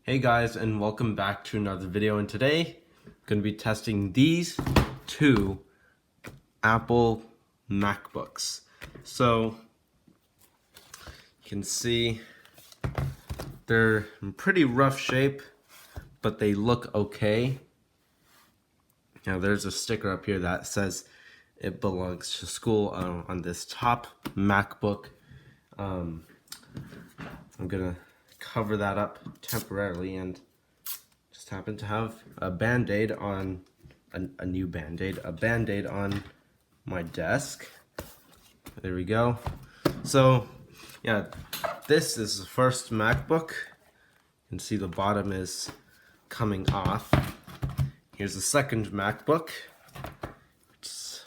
Hey guys, and welcome back to another video, and today I'm going to be testing these two Apple MacBooks. So you can see they're in pretty rough shape, but they look okay. Now there's a sticker up here that says it belongs to school on this top MacBook. I'm gonna cover that up temporarily and just happen to have a band-aid on a new band-aid on my desk. There we go. So yeah, this is the first MacBook. You can see the bottom is coming off. Here's the second MacBook. It's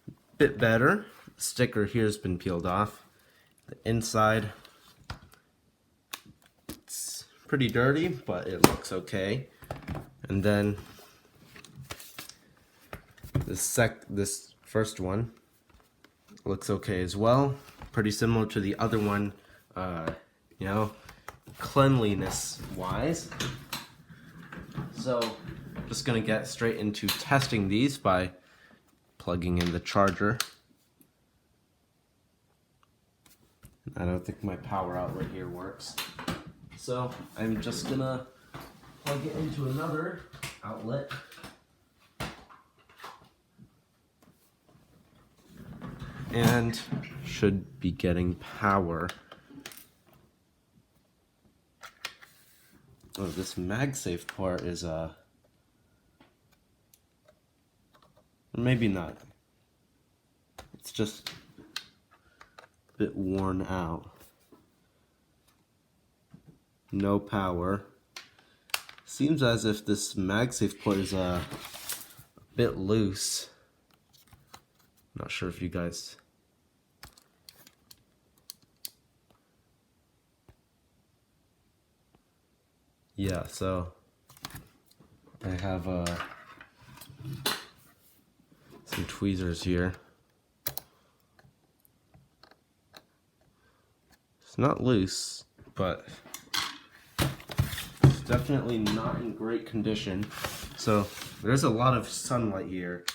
a bit better. The sticker here has been peeled off. The inside, it's pretty dirty, but it looks okay. And then this first one looks okay as well. Pretty similar to the other one, you know, cleanliness wise. So I'm just gonna get straight into testing these by plugging in the charger. I don't think my power outlet here works, so I'm just gonna plug it into another outlet. And should be getting power. Oh, this MagSafe part is maybe not. It's just a bit worn out. No power. Seems as if this MagSafe port is a bit loose. Not sure if you guys. Yeah, so I have some tweezers here. It's not loose, but it's definitely not in great condition. So there's a lot of sunlight here.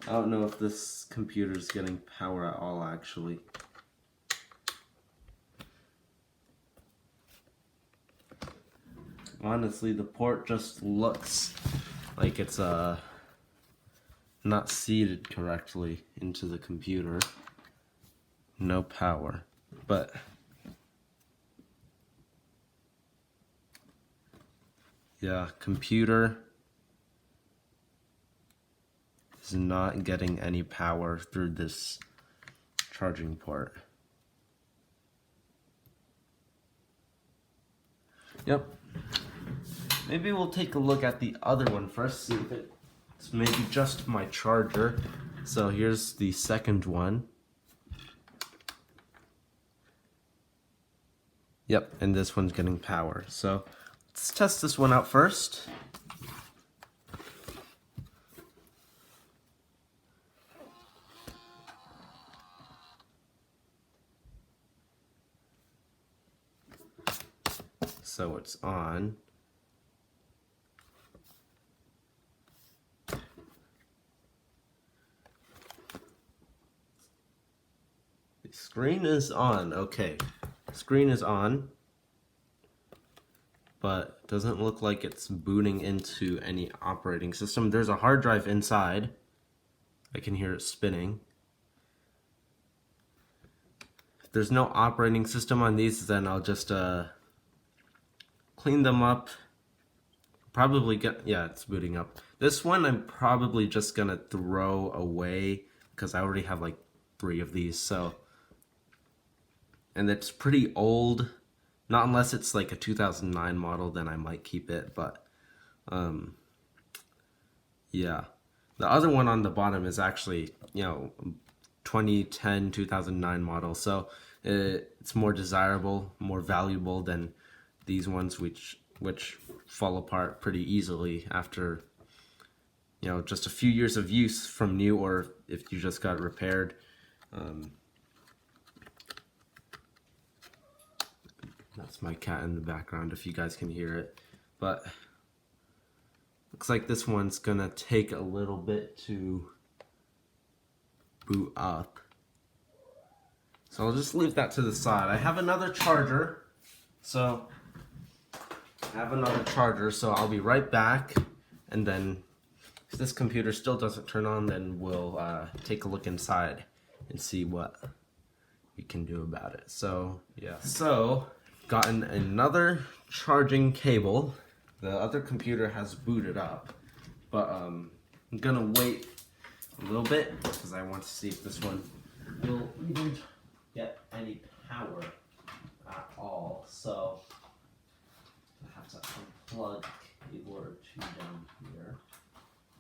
I don't know if this computer is getting power at all, actually. Honestly, the port just looks like it's not seated correctly into the computer. No power, but yeah, computer is not getting any power through this charging port. Yep. Maybe we'll take a look at the other one first, see if it's maybe just my charger. So here's the second one. Yep, and this one's getting power. So let's test this one out first. So it's on. The screen is on. Okay, screen is on, but doesn't look like it's booting into any operating system. There's a hard drive inside. I can hear it spinning. If there's no operating system on these, then I'll just clean them up. Probably yeah, it's booting up. This one I'm probably just gonna throw away because I already have like 3 of these. So, and it's pretty old. Not unless it's like a 2009 model, then I might keep it. But yeah, the other one on the bottom is actually 2010 2009 model. So it's more desirable, more valuable than these ones which fall apart pretty easily after, you know, just a few years of use from new, or if you just got repaired. That's my cat in the background if you guys can hear it. But looks like this one's gonna take a little bit to boot up. So I'll just leave that to the side. I have another charger. So I'll be right back, and then if this computer still doesn't turn on, then we'll take a look inside and see what we can do about it. So yeah, so gotten another charging cable. The other computer has booted up, but I'm gonna wait a little bit because I want to see if this one will even get any power at all. So I have to unplug a cable or two down here.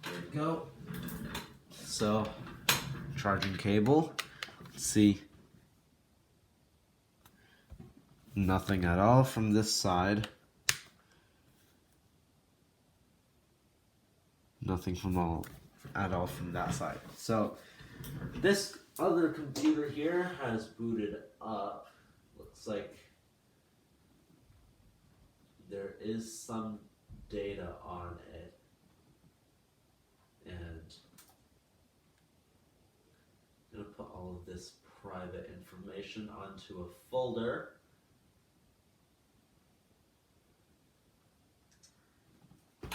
There we go. So charging cable. Let's see. Nothing at all from this side. Nothing at all from that side. So this other computer here has booted up. Looks like there is some data on it. And I'm gonna put all of this private information onto a folder.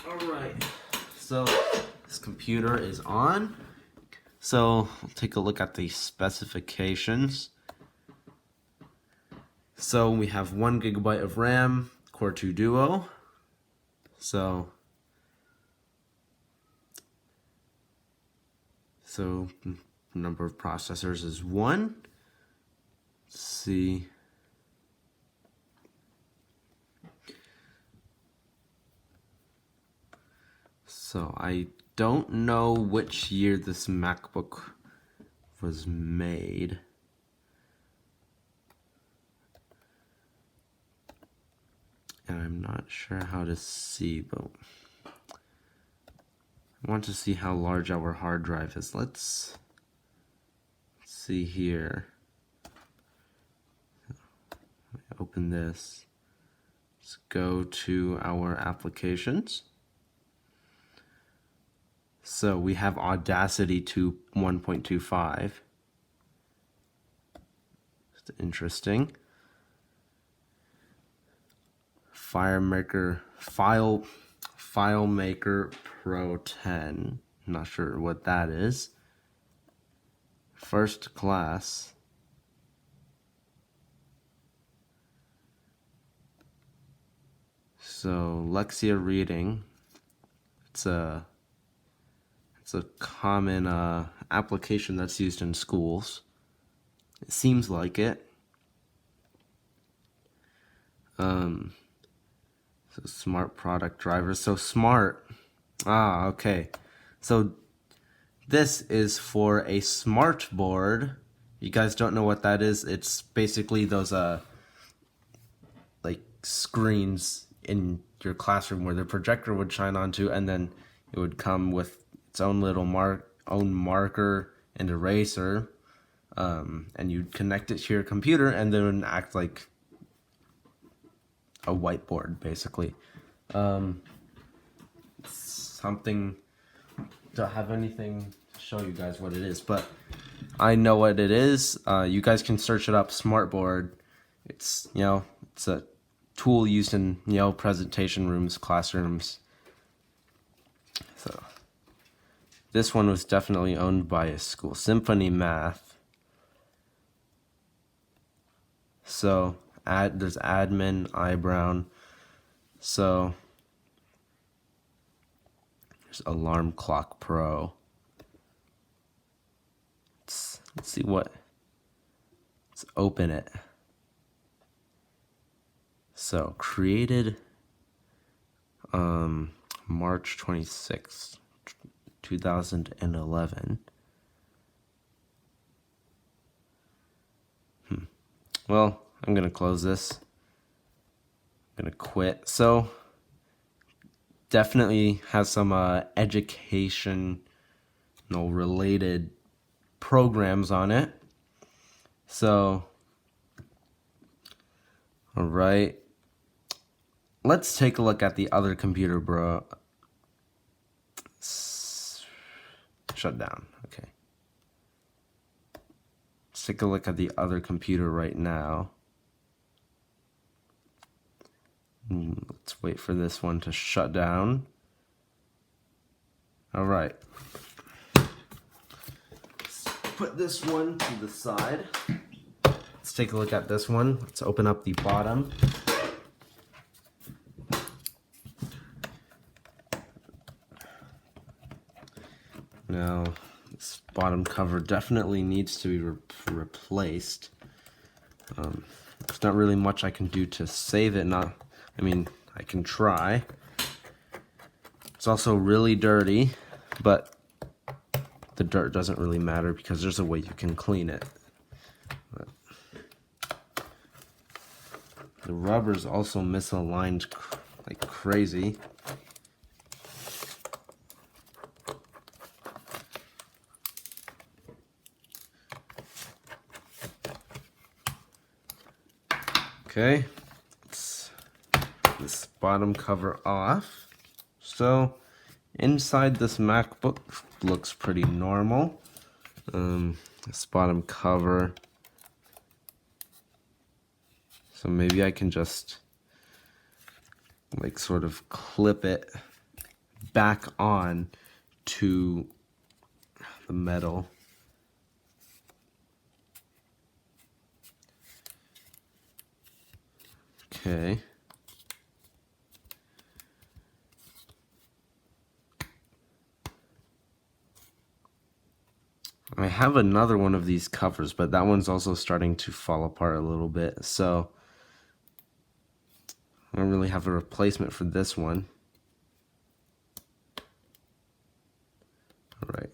Alright, so this computer is on. So we'll take a look at the specifications. So we have 1 GB of RAM, Core 2 Duo. So number of processors is 1. Let's see. So I don't know which year this MacBook was made. And I'm not sure how to see, but I want to see how large our hard drive is. Let's see here. Open this. Let's go to our applications. So we have Audacity to 1.25. It's interesting. FileMaker Pro 10. Not sure what that is. First class. So Lexia Reading. It's a common application that's used in schools. It seems like it. So smart product drivers. So smart. Okay. So this is for a smart board. You guys don't know what that is? It's basically those like screens in your classroom where the projector would shine onto, and then it would come with its own little marker and eraser, and you'd connect it to your computer, and then it would act like a whiteboard, basically. Something, don't have anything to show you guys what it is, but I know what it is. You guys can search it up, smartboard. It's, you know, it's a tool used in, you know, presentation rooms, classrooms. So this one was definitely owned by a school, Symphony Math. So there's admin, iBrown. So there's Alarm Clock Pro. Let's see what. Let's open it. So created March 26th, 2011. Well, I'm gonna close this. gonna quit. So definitely has some educational related programs on it. So, all right, let's take a look at the other computer, bro. Shut down. Okay. Let's take a look at the other computer right now. Let's wait for this one to shut down. All right. Let's put this one to the side. Let's take a look at this one. Let's open up the bottom. Now, this bottom cover definitely needs to be replaced. There's not really much I can do to save it. I can try. It's also really dirty, but the dirt doesn't really matter because there's a way you can clean it. But the rubber's also misaligned like crazy. Okay, let's get this bottom cover off. So inside this MacBook looks pretty normal. This bottom cover. So maybe I can just like sort of clip it back on to the metal. Okay. I have another one of these covers, but that one's also starting to fall apart a little bit. So I don't really have a replacement for this one. All right.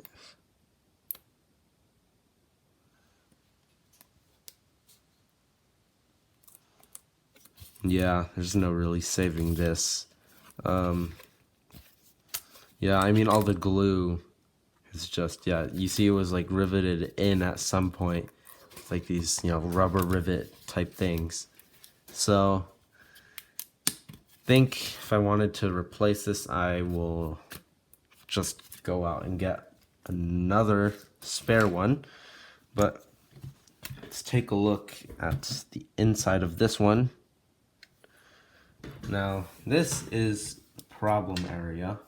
Yeah, there's no really saving this. Yeah, I mean all the glue is just, yeah, you see it was like riveted in at some point. It's like these, rubber rivet type things. So I think if I wanted to replace this, I will just go out and get another spare one. But let's take a look at the inside of this one. Now, this is the problem area.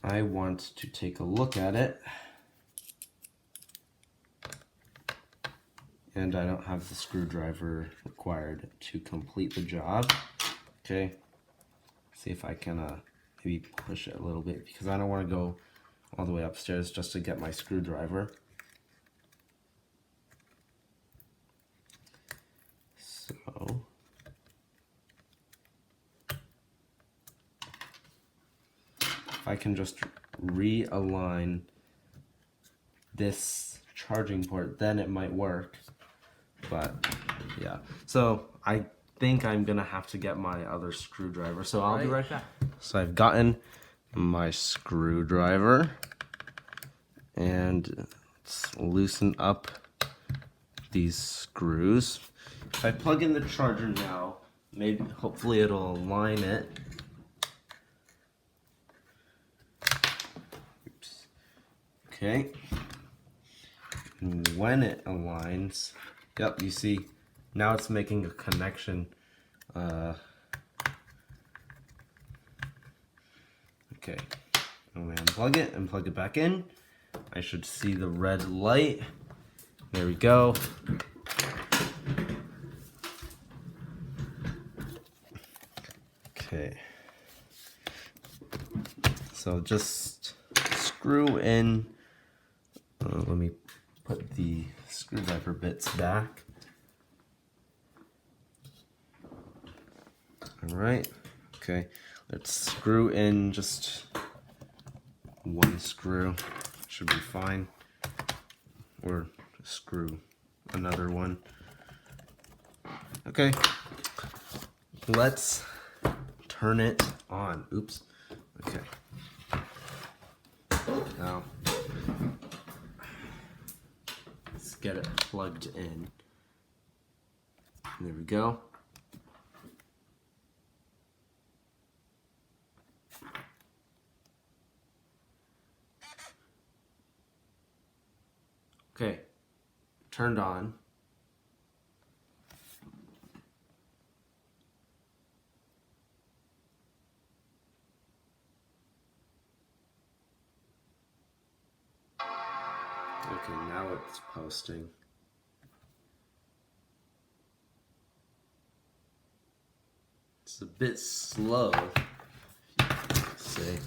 I want to take a look at it. And I don't have the screwdriver required to complete the job. Okay. See if I can maybe push it a little bit because I don't want to go all the way upstairs just to get my screwdriver. So if I can just realign this charging port, then it might work. But yeah, so I think I'm gonna have to get my other screwdriver. So I'll be right back. So I've gotten my screwdriver and let's loosen up these screws. If I plug in the charger now, maybe hopefully it'll align it. Oops. Okay. And when it aligns, yep, you see now it's making a connection. Okay. I'm gonna unplug it and plug it back in. I should see the red light. There we go. Okay. So just screw in. Let me put the screwdriver bits back. All right. Okay. Let's screw in just one screw. Should be fine. Or screw another one. Okay, let's turn it on. Oops. Okay. Now, let's get it plugged in. There we go. Okay, turned on. Okay, now it's posting. It's a bit slow, say.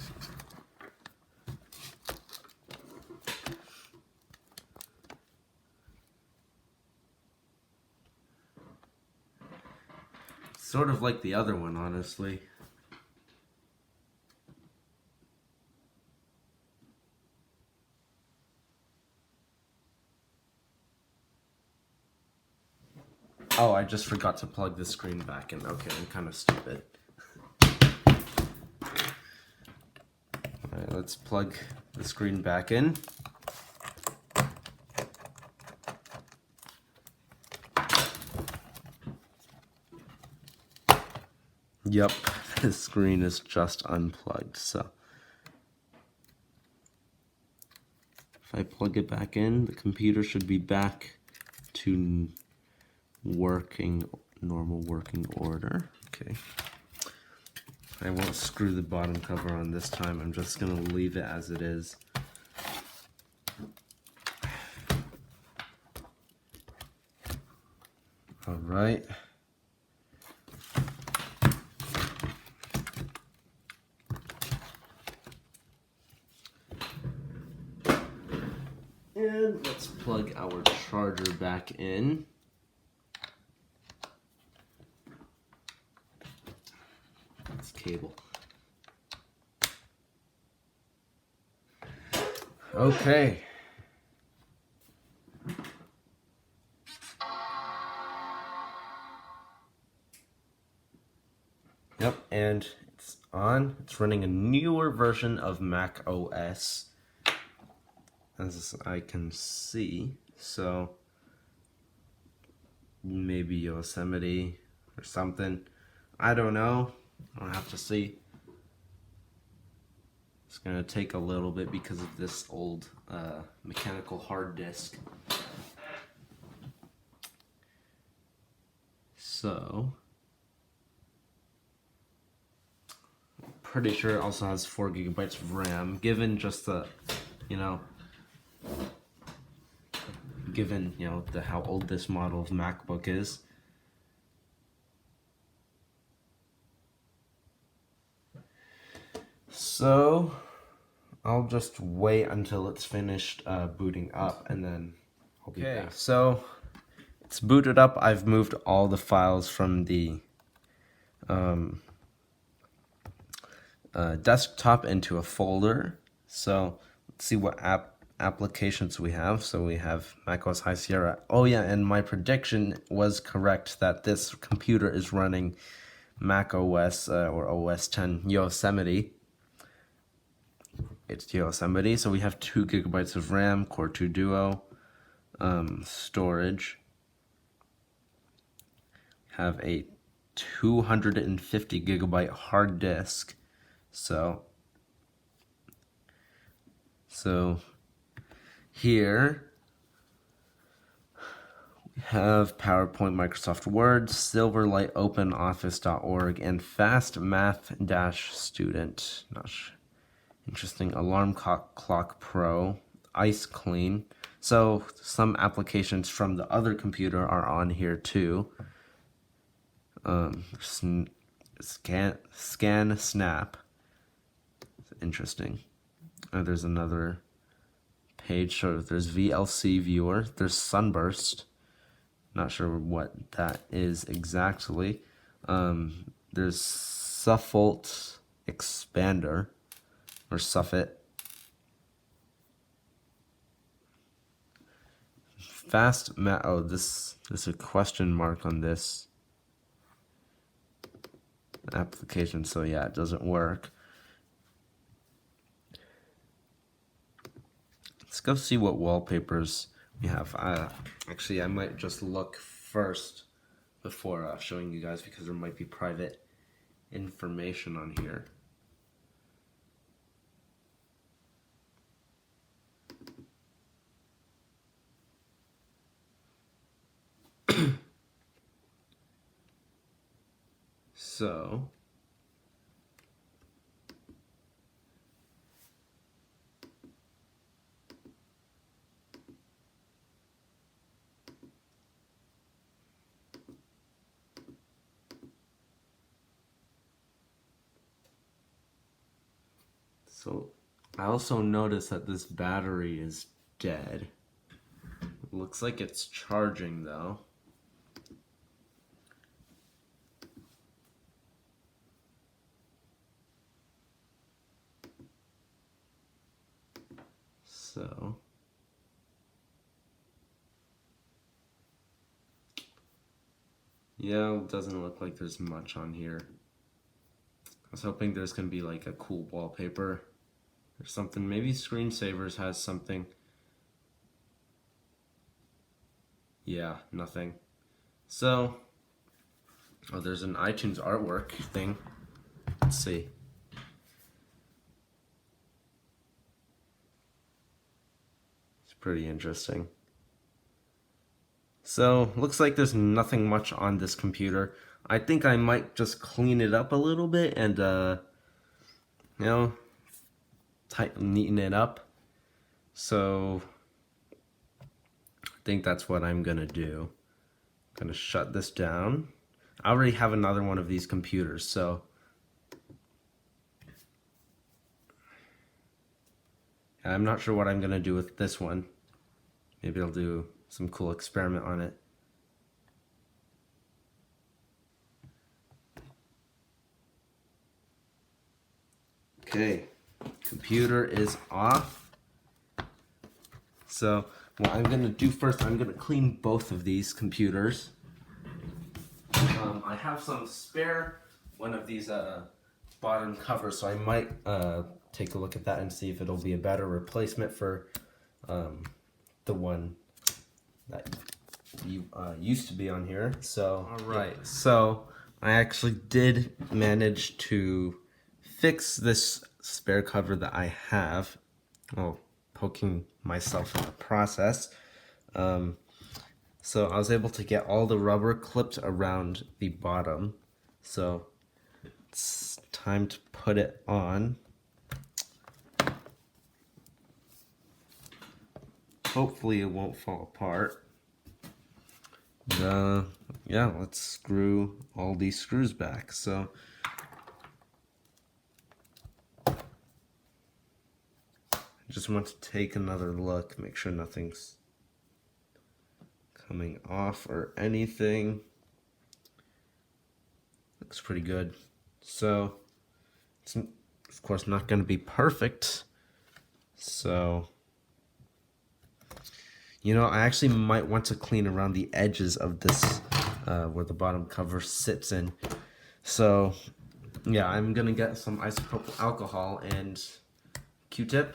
Sort of like the other one, honestly. Oh, I just forgot to plug the screen back in. Okay, I'm kind of stupid. Alright, let's plug the screen back in. Yep, the screen is just unplugged, so if I plug it back in, the computer should be back to normal working order. Okay. I won't screw the bottom cover on this time. I'm just gonna leave it as it is. All right. And let's plug our charger back in. It's cable. Okay. Yep, and it's on. It's running a newer version of Mac OS, as I can see. So maybe Yosemite or something. I don't know. I'll have to see. It's gonna take a little bit because of this old mechanical hard disk. So, pretty sure it also has 4 gigabytes of RAM. Given just the, how old this model of MacBook is. So, I'll just wait until it's finished booting up, and then I'll be back. So it's booted up. I've moved all the files from the desktop into a folder. So let's see what applications we have. So we have macOS High Sierra. Oh yeah, and my prediction was correct that this computer is running macOS or OS 10 Yosemite. It's Yosemite, so we have 2 gigabytes of RAM, Core 2 Duo, storage. Have a 250 gigabyte hard disk. So here we have PowerPoint, Microsoft Word, Silverlight, OpenOffice.org, and FastMath-Student. Interesting. Alarm Clock Pro, Ice Clean. So some applications from the other computer are on here too. Scan Snap. Interesting. There's another page. So there's VLC Viewer. There's Sunburst. Not sure what that is exactly. There's Suffolk Expander. Or Suffit. Oh, this is a question mark on this. application, so yeah, it doesn't work. Let's go see what wallpapers we have. Actually, I might just look first before showing you guys, because there might be private information on here. So I also noticed that this battery is dead. Looks like it's charging though. So yeah, it doesn't look like there's much on here. I was hoping there's gonna be like a cool wallpaper or something. Maybe Screensavers has something. Yeah, nothing. So, oh, there's an iTunes artwork thing. Let's see. It's pretty interesting. So, looks like there's nothing much on this computer. I think I might just clean it up a little bit and, you know, neaten it up. So, I think that's what I'm gonna do. I'm gonna shut this down. I already have another one of these computers, so I'm not sure what I'm gonna do with this one. Maybe I'll do some cool experiment on it. Okay, computer is off. So what I'm gonna do first, I'm gonna clean both of these computers. I have some spare one of these bottom covers, so I might take a look at that and see if it'll be a better replacement for the one that used to be on here. So alright, yeah. So I actually did manage to fix this spare cover that I have. Oh, poking myself in the process. So I was able to get all the rubber clipped around the bottom. So it's time to put it on. Hopefully it won't fall apart. Yeah, let's screw all these screws back. So I just want to take another look, make sure nothing's coming off or anything. Looks pretty good. So it's of course not going to be perfect. So you know, I actually might want to clean around the edges of this where the bottom cover sits in. So yeah, I'm gonna get some isopropyl alcohol and Q-tip.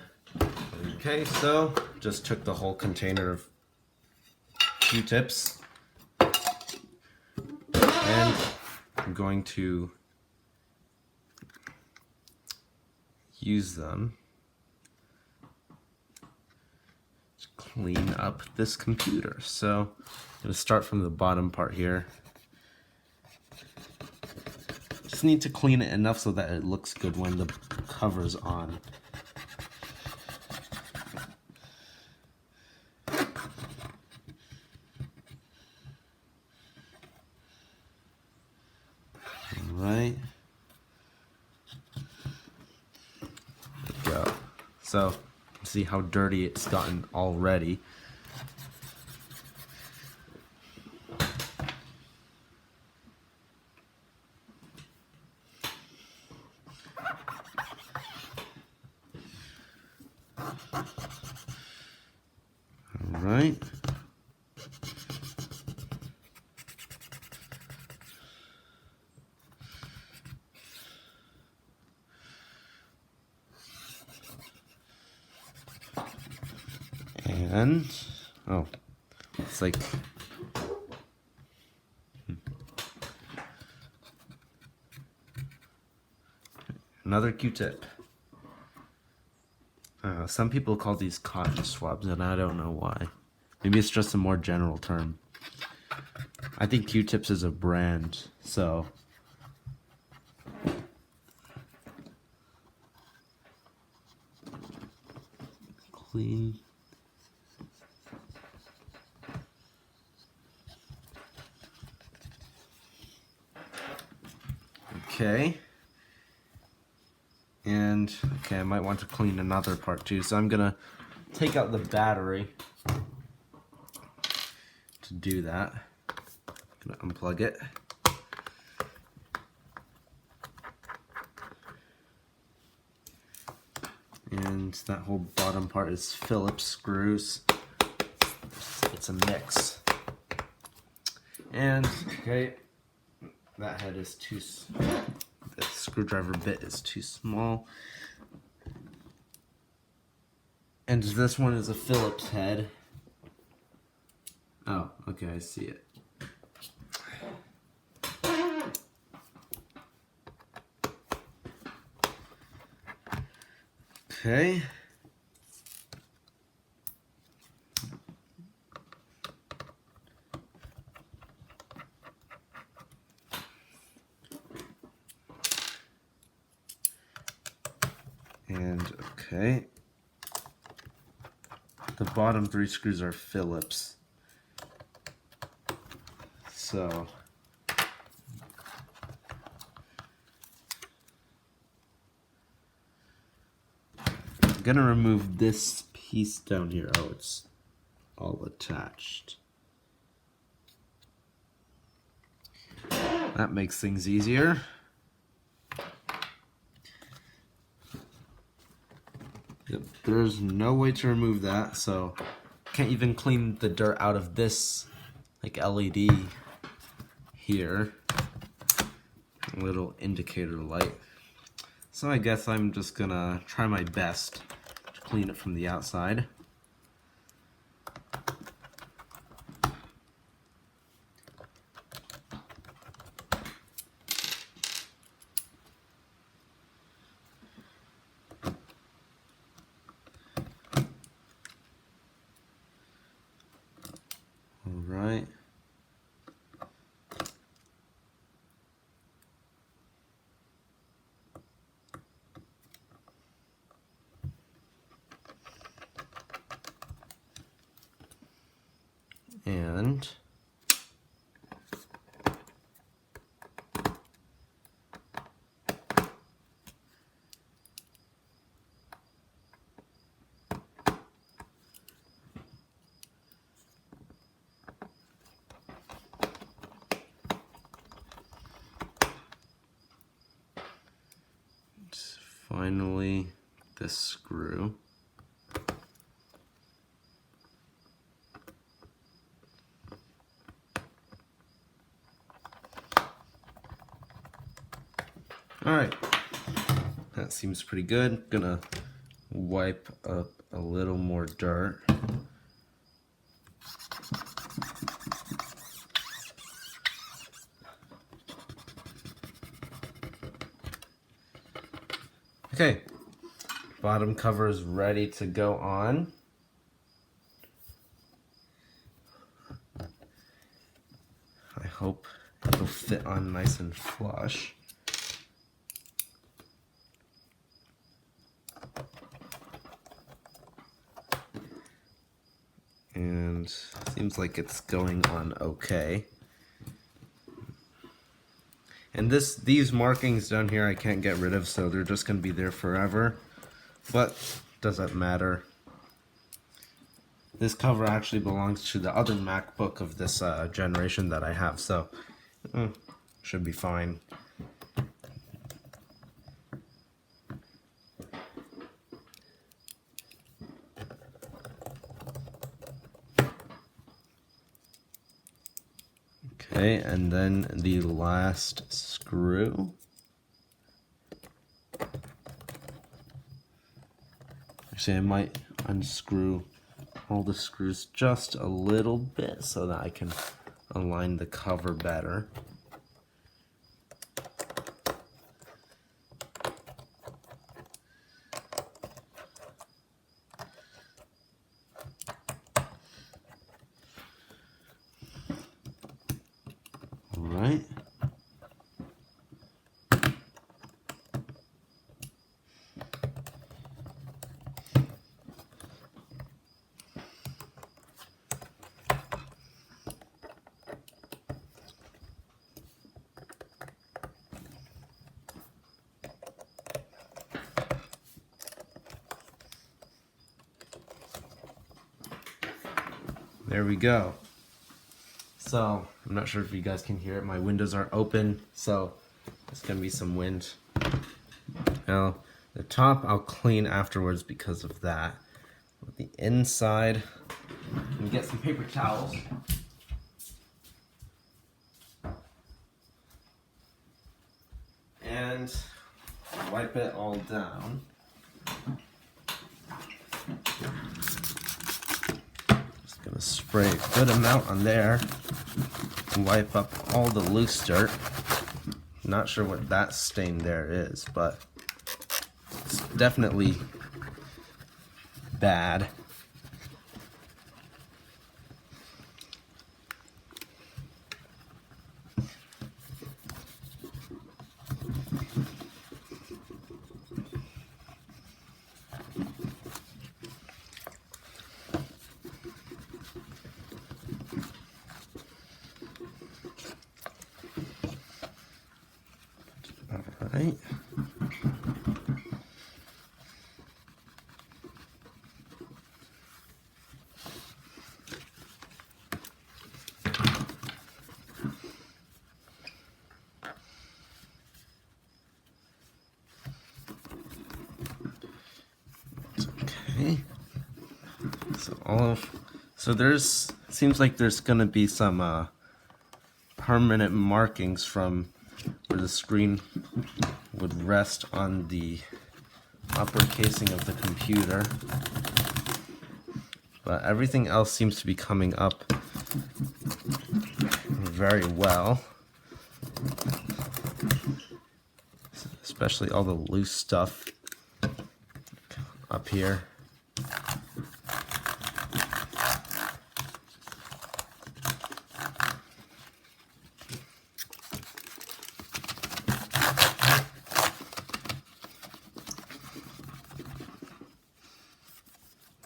Okay, so just took the whole container of Q-tips and I'm going to use them to clean up this computer. So I'm going to start from the bottom part here. Just need to clean it enough so that it looks good when the cover's on. Right. There we go. So, see how dirty it's gotten already. All right. And, oh, it's like, another Q-tip. Some people call these cotton swabs, and I don't know why. Maybe it's just a more general term. I think Q-tips is a brand, so. Clean. Okay. And, okay, I might want to clean another part too, so I'm gonna take out the battery to do that. I'm gonna unplug it. And that whole bottom part is Phillips screws. It's a mix. And, okay, that head is too, the screwdriver bit is too small. And this one is a Phillips head. Oh, okay, I see it. Okay. And okay. The bottom 3 screws are Phillips. So I'm gonna remove this piece down here. Oh, it's all attached. That makes things easier. Yep, there's no way to remove that, so can't even clean the dirt out of this like LED here. Little indicator light. So I guess I'm just gonna try my best to clean it from the outside. All right. And finally this screw. Alright, that seems pretty good. Gonna wipe up a little more dirt. Okay, bottom cover is ready to go on. I hope it'll fit on nice and flush. And seems like it's going on okay. And these markings down here I can't get rid of, so they're just going to be there forever. But doesn't matter. This cover actually belongs to the other MacBook of this generation that I have, so should be fine. Okay, and then the last screw. Actually, I might unscrew all the screws just a little bit so that I can align the cover better. All right. There we go. So, I'm not sure if you guys can hear it. My windows are open, so there's gonna be some wind. Now, the top I'll clean afterwards because of that. But the inside, I'm gonna get some paper towels. And wipe it all down. Just gonna spray a good amount on there and wipe up all the loose dirt. Not sure what that stain there is, but it's definitely bad. Right. Okay. So there's seems like there's gonna be some permanent markings from where the screen would rest on the upper casing of the computer, but everything else seems to be coming up very well, especially all the loose stuff up here.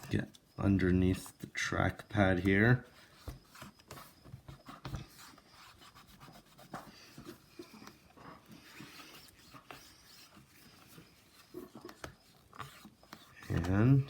Get underneath the trackpad here. And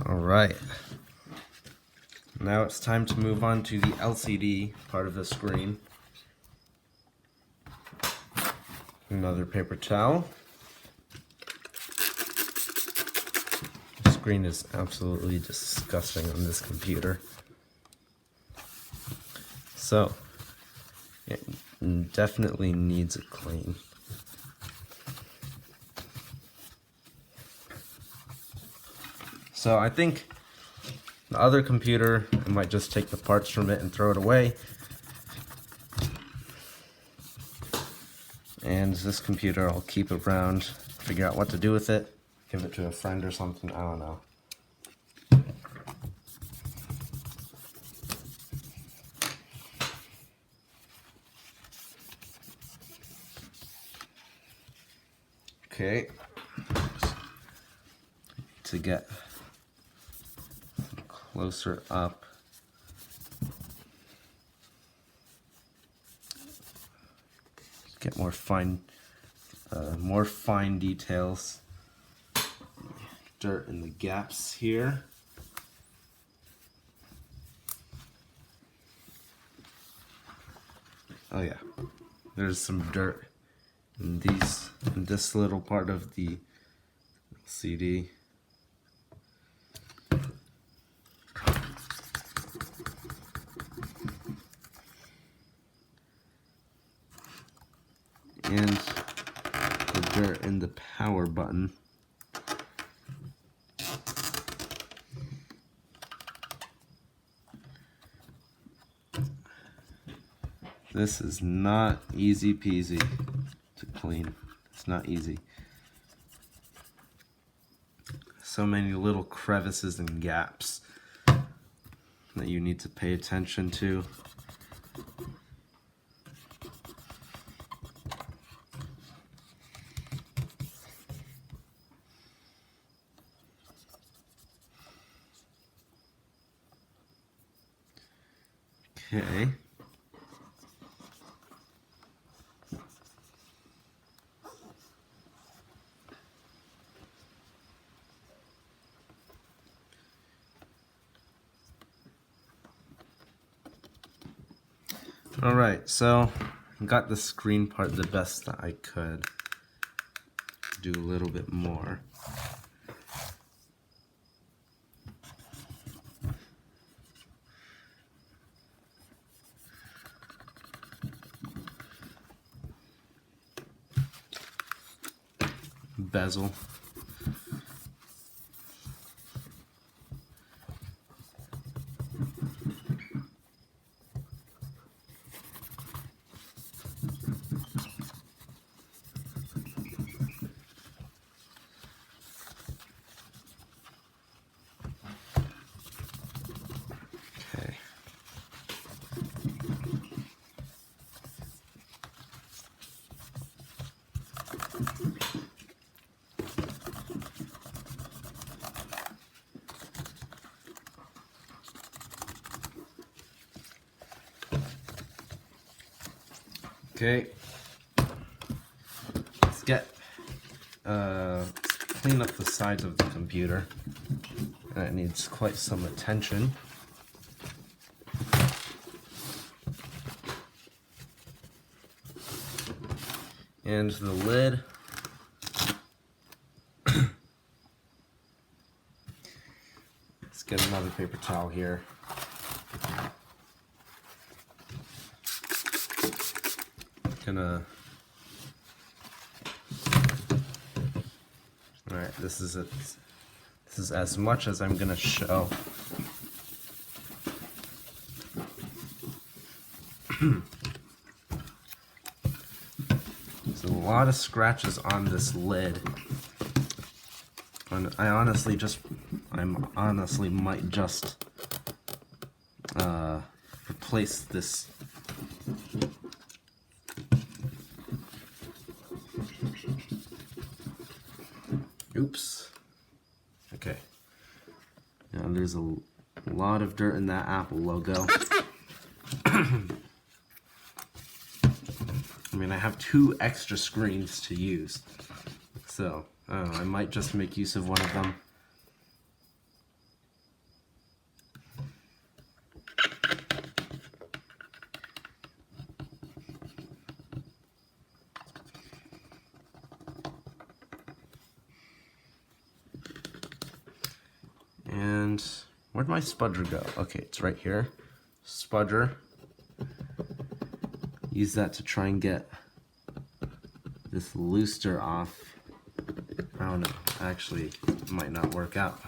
all right. Now it's time to move on to the LCD part of the screen. Another paper towel. The screen is absolutely disgusting on this computer. So, it definitely needs a clean. So I think the other computer, I might just take the parts from it and throw it away. And this computer I'll keep around, figure out what to do with it, give it to a friend or something, I don't know. Okay, to get closer up. Get more fine details. Dirt in the gaps here. Oh yeah, there's some dirt in this little part of the CD. And the dirt in the power button. This is not easy peasy to clean. It's not easy. So many little crevices and gaps that you need to pay attention to. Okay. Alright, so I got the screen part the best that I could. Do a little bit more. Bezel. Okay. Okay, let's clean up the sides of the computer. That needs quite some attention. And the lid. Let's get another paper towel here. Gonna. All right, this is it. This is as much as I'm gonna show. There's a lot of scratches on this lid, and I honestly might just replace this. Oops. Okay. Now there's a lot of dirt in that Apple logo. I mean, I have 2 extra screens to use, so I don't know, I might just make use of one of them. And where'd my spudger go? Okay, it's right here. Spudger. Use that to try and get this looster off. I don't know. Actually, it might not work out.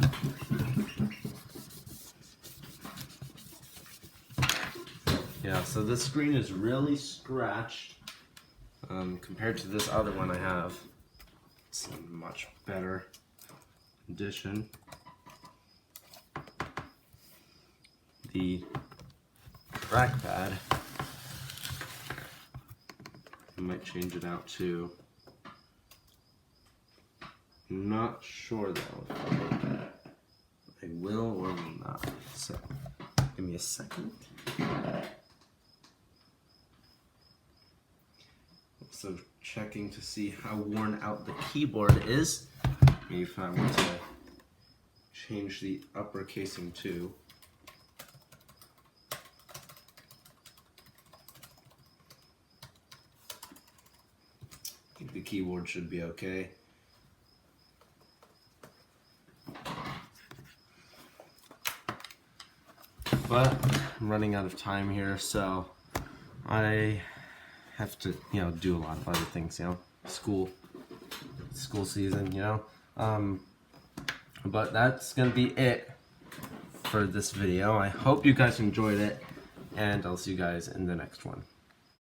Yeah, so this screen is really scratched compared to this other one I have. It's in much better condition. The trackpad, I might change it out too. Not sure though if I will or will not. So give me a second. Also checking to see how worn out the keyboard is. Maybe if I want to change the upper casing too. the keyboard should be okay. But I'm running out of time here, so I have to, do a lot of other things, school season, But that's gonna be it for this video. I hope you guys enjoyed it, and I'll see you guys in the next one.